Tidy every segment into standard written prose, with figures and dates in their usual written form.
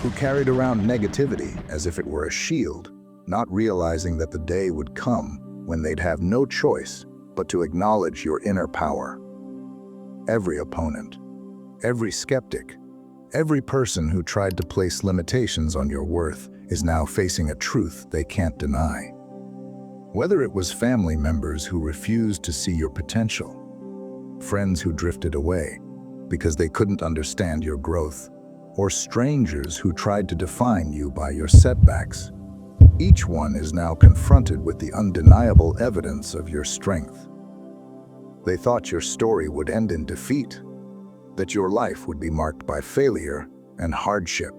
who carried around negativity as if it were a shield, not realizing that the day would come when they'd have no choice but to acknowledge your inner power. Every opponent, every skeptic, every person who tried to place limitations on your worth is now facing a truth they can't deny. Whether it was family members who refused to see your potential, friends who drifted away because they couldn't understand your growth, or strangers who tried to define you by your setbacks, each one is now confronted with the undeniable evidence of your strength. They thought your story would end in defeat, that your life would be marked by failure and hardship.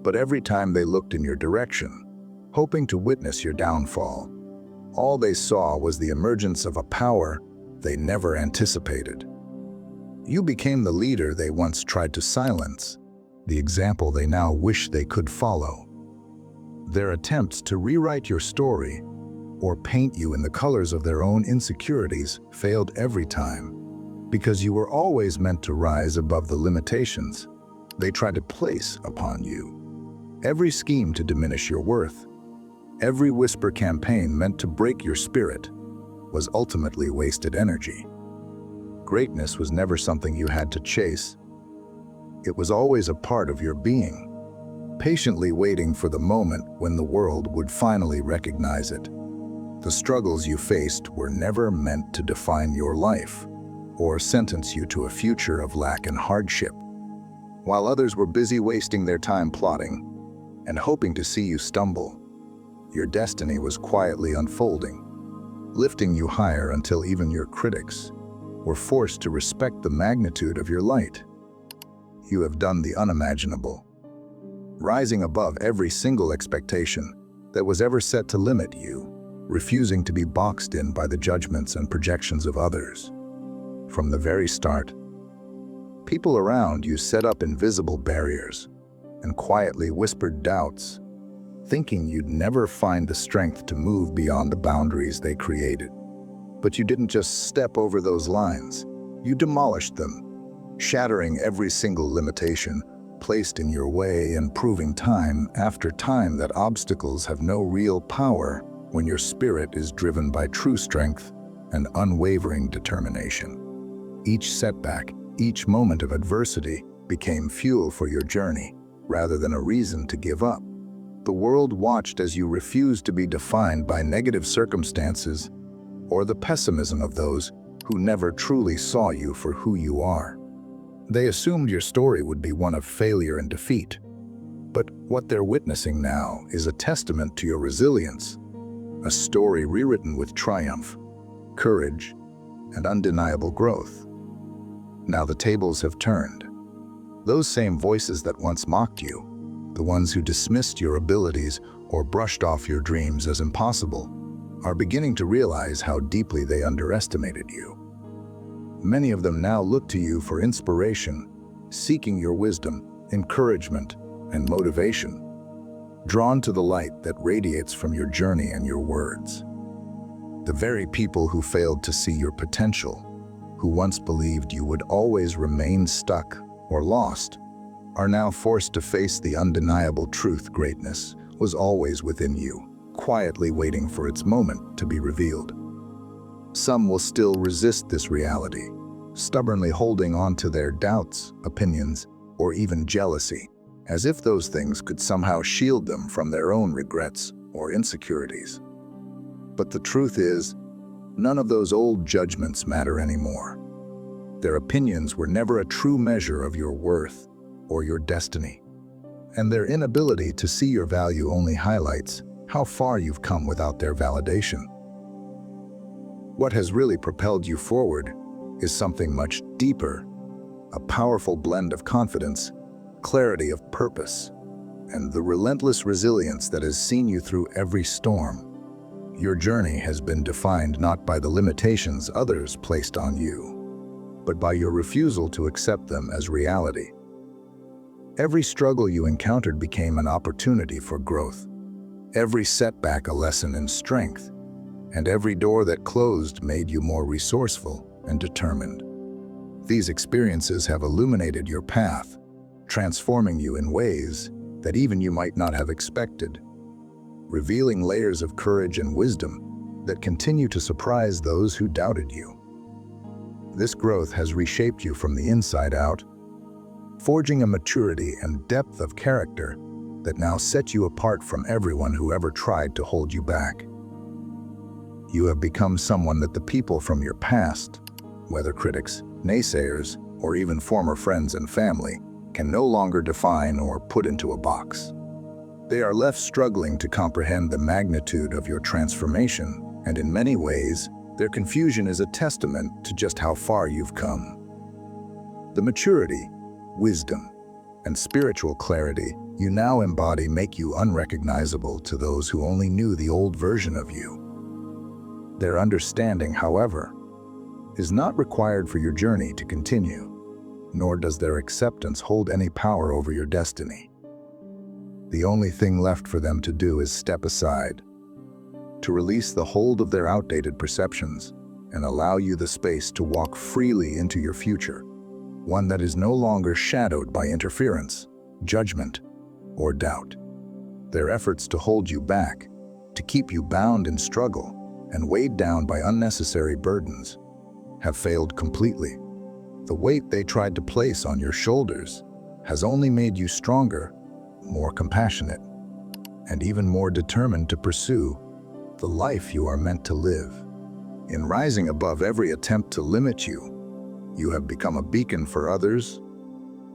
But every time they looked in your direction, hoping to witness your downfall, all they saw was the emergence of a power they never anticipated. You became the leader they once tried to silence, the example they now wish they could follow. Their attempts to rewrite your story or paint you in the colors of their own insecurities failed every time, because you were always meant to rise above the limitations they tried to place upon you. Every scheme to diminish your worth, every whisper campaign meant to break your spirit, was ultimately wasted energy. Greatness was never something you had to chase. It was always a part of your being, patiently waiting for the moment when the world would finally recognize it. The struggles you faced were never meant to define your life or sentence you to a future of lack and hardship. While others were busy wasting their time plotting and hoping to see you stumble, your destiny was quietly unfolding, lifting you higher until even your critics were forced to respect the magnitude of your light. You have done the unimaginable, rising above every single expectation that was ever set to limit you, refusing to be boxed in by the judgments and projections of others. From the very start, people around you set up invisible barriers and quietly whispered doubts, thinking you'd never find the strength to move beyond the boundaries they created. But you didn't just step over those lines, you demolished them, shattering every single limitation placed in your way and proving time after time that obstacles have no real power when your spirit is driven by true strength and unwavering determination. Each setback, each moment of adversity became fuel for your journey rather than a reason to give up. The world watched as you refused to be defined by negative circumstances or the pessimism of those who never truly saw you for who you are. They assumed your story would be one of failure and defeat. But what they're witnessing now is a testament to your resilience, a story rewritten with triumph, courage, and undeniable growth. Now the tables have turned. Those same voices that once mocked you, the ones who dismissed your abilities or brushed off your dreams as impossible, are beginning to realize how deeply they underestimated you. Many of them now look to you for inspiration, seeking your wisdom, encouragement, and motivation, drawn to the light that radiates from your journey and your words. The very people who failed to see your potential, who once believed you would always remain stuck or lost, are now forced to face the undeniable truth: greatness was always within you, quietly waiting for its moment to be revealed. Some will still resist this reality, stubbornly holding on to their doubts, opinions, or even jealousy, as if those things could somehow shield them from their own regrets or insecurities. But the truth is, none of those old judgments matter anymore. Their opinions were never a true measure of your worth or your destiny, and their inability to see your value only highlights how far you've come without their validation. What has really propelled you forward is something much deeper, a powerful blend of confidence, clarity of purpose, and the relentless resilience that has seen you through every storm. Your journey has been defined not by the limitations others placed on you, but by your refusal to accept them as reality. Every struggle you encountered became an opportunity for growth, every setback a lesson in strength, and every door that closed made you more resourceful and determined. These experiences have illuminated your path, transforming you in ways that even you might not have expected, revealing layers of courage and wisdom that continue to surprise those who doubted you. This growth has reshaped you from the inside out, forging a maturity and depth of character that now set you apart from everyone who ever tried to hold you back. You have become someone that the people from your past, whether critics, naysayers, or even former friends and family, can no longer define or put into a box. They are left struggling to comprehend the magnitude of your transformation, and in many ways, their confusion is a testament to just how far you've come. The maturity, wisdom, and spiritual clarity you now embody make you unrecognizable to those who only knew the old version of you. Their understanding, however, is not required for your journey to continue, nor does their acceptance hold any power over your destiny. The only thing left for them to do is step aside, to release the hold of their outdated perceptions and allow you the space to walk freely into your future, one that is no longer shadowed by interference, judgment, or doubt. Their efforts to hold you back, to keep you bound in struggle and weighed down by unnecessary burdens, have failed completely. The weight they tried to place on your shoulders has only made you stronger, more compassionate, and even more determined to pursue the life you are meant to live. In rising above every attempt to limit you, you have become a beacon for others,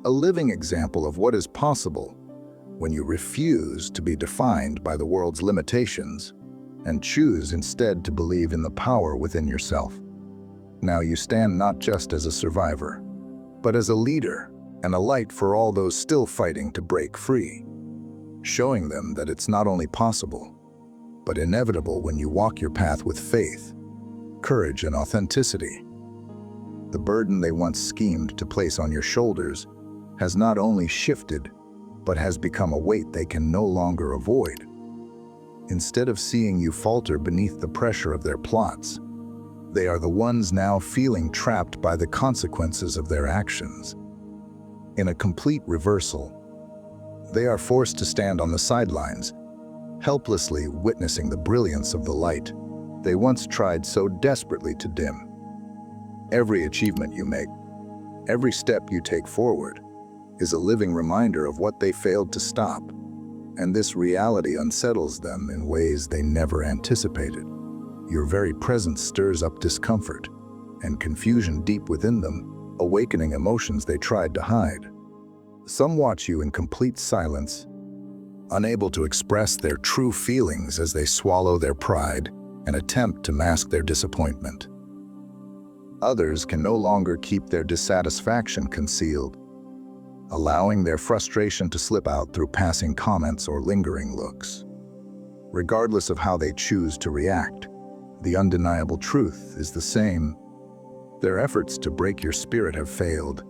a living example of what is possible when you refuse to be defined by the world's limitations and choose instead to believe in the power within yourself. Now you stand not just as a survivor, but as a leader and a light for all those still fighting to break free, showing them that it's not only possible, but inevitable when you walk your path with faith, courage, and authenticity. The burden they once schemed to place on your shoulders has not only shifted, but has become a weight they can no longer avoid. Instead of seeing you falter beneath the pressure of their plots, they are the ones now feeling trapped by the consequences of their actions. In a complete reversal, they are forced to stand on the sidelines, helplessly witnessing the brilliance of the light they once tried so desperately to dim. Every achievement you make, every step you take forward, is a living reminder of what they failed to stop, and this reality unsettles them in ways they never anticipated. Your very presence stirs up discomfort and confusion deep within them, awakening emotions they tried to hide. Some watch you in complete silence, unable to express their true feelings as they swallow their pride and attempt to mask their disappointment. Others can no longer keep their dissatisfaction concealed, allowing their frustration to slip out through passing comments or lingering looks. Regardless of how they choose to react, the undeniable truth is the same. Their efforts to break your spirit have failed,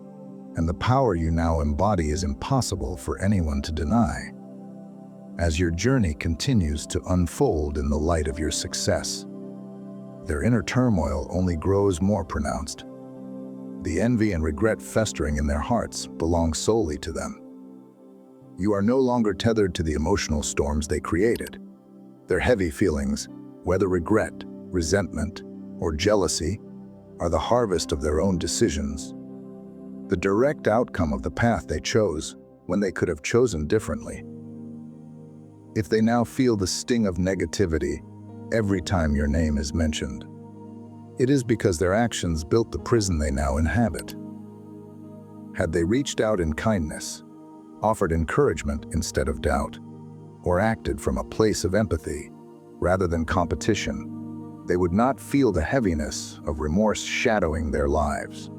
and the power you now embody is impossible for anyone to deny. As your journey continues to unfold in the light of your success, their inner turmoil only grows more pronounced. The envy and regret festering in their hearts belong solely to them. You are no longer tethered to the emotional storms they created. Their heavy feelings, whether regret, resentment, or jealousy, are the harvest of their own decisions, the direct outcome of the path they chose when they could have chosen differently. If they now feel the sting of negativity every time your name is mentioned, it is because their actions built the prison they now inhabit. Had they reached out in kindness, offered encouragement instead of doubt, or acted from a place of empathy rather than competition, they would not feel the heaviness of remorse shadowing their lives.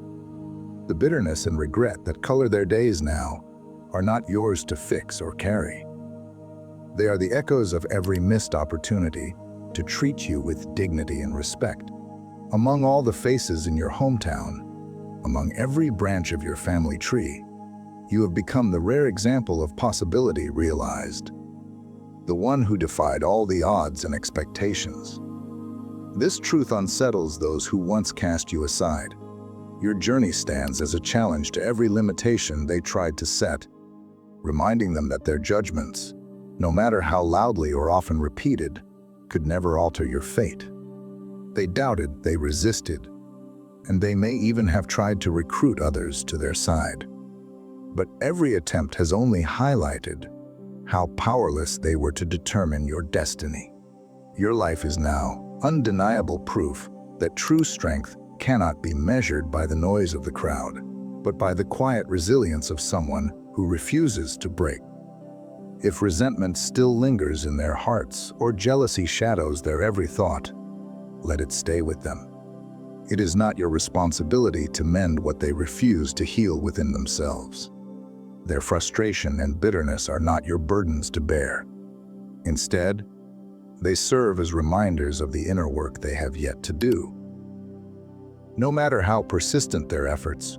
The bitterness and regret that color their days now are not yours to fix or carry. They are the echoes of every missed opportunity to treat you with dignity and respect. Among all the faces in your hometown, among every branch of your family tree, you have become the rare example of possibility realized, the one who defied all the odds and expectations. This truth unsettles those who once cast you aside. Your journey stands as a challenge to every limitation they tried to set, reminding them that their judgments, no matter how loudly or often repeated, could never alter your fate. They doubted, they resisted, and they may even have tried to recruit others to their side. But every attempt has only highlighted how powerless they were to determine your destiny. Your life is now undeniable proof that true strength cannot be measured by the noise of the crowd, but by the quiet resilience of someone who refuses to break. If resentment still lingers in their hearts or jealousy shadows their every thought, let it stay with them. It is not your responsibility to mend what they refuse to heal within themselves. Their frustration and bitterness are not your burdens to bear. Instead, they serve as reminders of the inner work they have yet to do. No matter how persistent their efforts,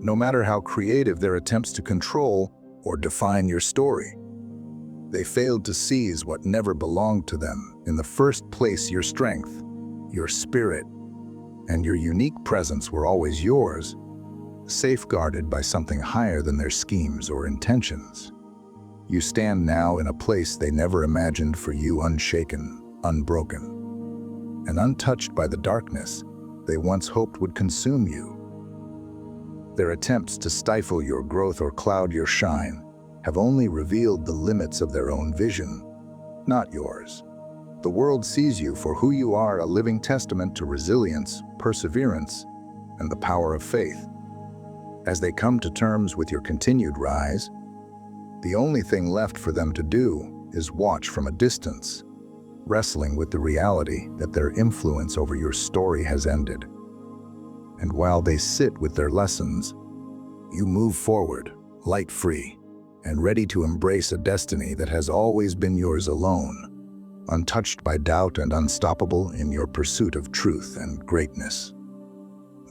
no matter how creative their attempts to control or define your story, they failed to seize what never belonged to them in the first place. Your strength, your spirit, and your unique presence were always yours, safeguarded by something higher than their schemes or intentions. You stand now in a place they never imagined for you, unshaken, unbroken, and untouched by the darkness they once hoped would consume you. Their attempts to stifle your growth or cloud your shine have only revealed the limits of their own vision, not yours. The world sees you for who you are, a living testament to resilience, perseverance, and the power of faith. As they come to terms with your continued rise, the only thing left for them to do is watch from a distance, wrestling with the reality that their influence over your story has ended. And while they sit with their lessons, you move forward, light-free, and ready to embrace a destiny that has always been yours alone, untouched by doubt and unstoppable in your pursuit of truth and greatness.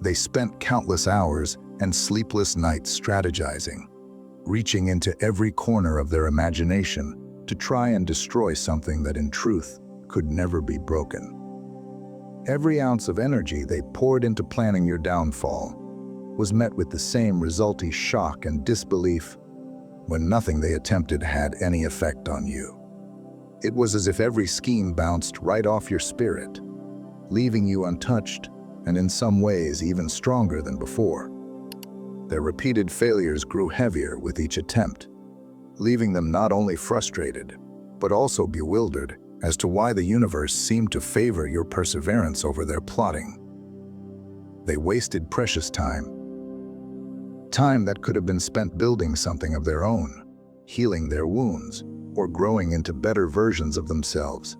They spent countless hours and sleepless nights strategizing, reaching into every corner of their imagination to try and destroy something that in truth could never be broken. Every ounce of energy they poured into planning your downfall was met with the same resulting shock and disbelief when nothing they attempted had any effect on you. It was as if every scheme bounced right off your spirit, leaving you untouched and in some ways even stronger than before. Their repeated failures grew heavier with each attempt, leaving them not only frustrated, but also bewildered as to why the universe seemed to favor your perseverance over their plotting. They wasted precious time that could have been spent building something of their own, healing their wounds, or growing into better versions of themselves.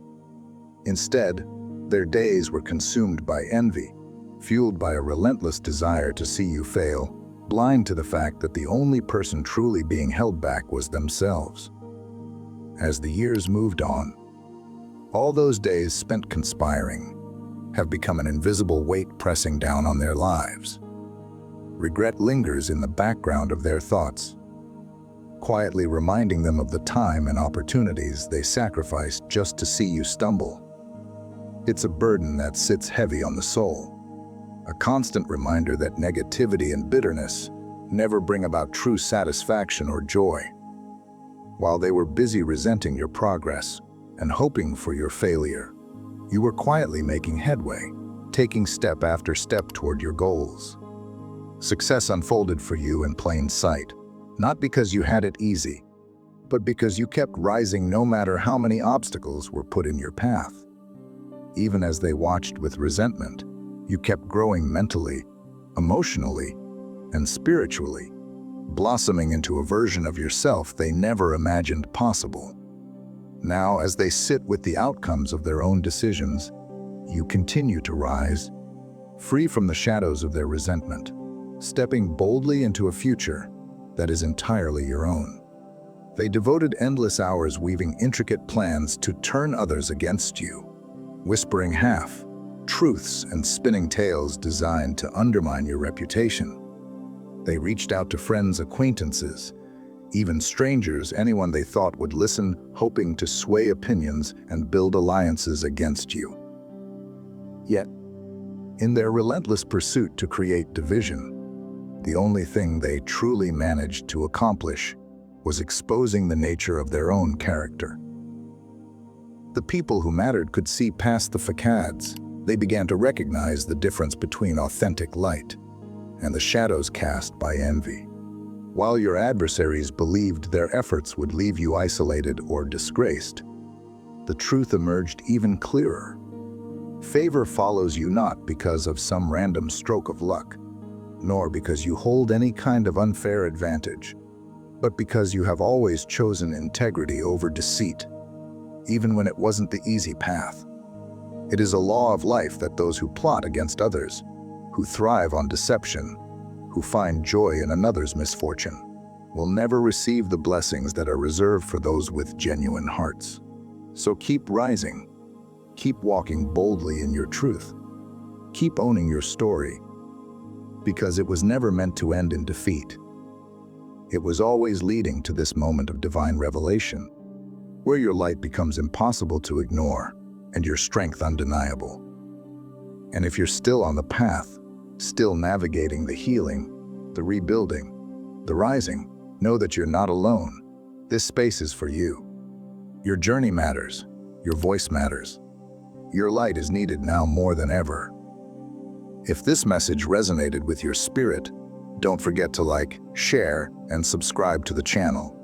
Instead, their days were consumed by envy, fueled by a relentless desire to see you fail, blind to the fact that the only person truly being held back was themselves. As the years moved on, all those days spent conspiring have become an invisible weight pressing down on their lives. Regret lingers in the background of their thoughts, quietly reminding them of the time and opportunities they sacrificed just to see you stumble. It's a burden that sits heavy on the soul, a constant reminder that negativity and bitterness never bring about true satisfaction or joy. While they were busy resenting your progress and hoping for your failure, you were quietly making headway, taking step after step toward your goals. Success unfolded for you in plain sight, not because you had it easy, but because you kept rising no matter how many obstacles were put in your path. Even as they watched with resentment, you kept growing mentally, emotionally, and spiritually, blossoming into a version of yourself they never imagined possible. Now, as they sit with the outcomes of their own decisions, you continue to rise, free from the shadows of their resentment, stepping boldly into a future that is entirely your own. They devoted endless hours weaving intricate plans to turn others against you, whispering half-truths and spinning tales designed to undermine your reputation. They reached out to friends, acquaintances, even strangers, anyone they thought would listen, hoping to sway opinions and build alliances against you. Yet, in their relentless pursuit to create division, the only thing they truly managed to accomplish was exposing the nature of their own character. The people who mattered could see past the facades. They began to recognize the difference between authentic light and the shadows cast by envy. While your adversaries believed their efforts would leave you isolated or disgraced, the truth emerged even clearer. Favor follows you not because of some random stroke of luck, nor because you hold any kind of unfair advantage, but because you have always chosen integrity over deceit, even when it wasn't the easy path. It is a law of life that those who plot against others, who thrive on deception, who find joy in another's misfortune, will never receive the blessings that are reserved for those with genuine hearts. So keep rising, keep walking boldly in your truth, keep owning your story, because it was never meant to end in defeat. It was always leading to this moment of divine revelation, where your light becomes impossible to ignore and your strength undeniable. And if you're still on the path, still navigating the healing, the rebuilding, the rising, know that you're not alone. This space is for you. Your journey matters. Your voice matters. Your light is needed now more than ever. If this message resonated with your spirit, don't forget to like, share, and subscribe to the channel.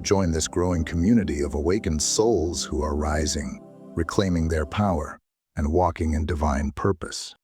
Join this growing community of awakened souls who are rising, reclaiming their power, and walking in divine purpose.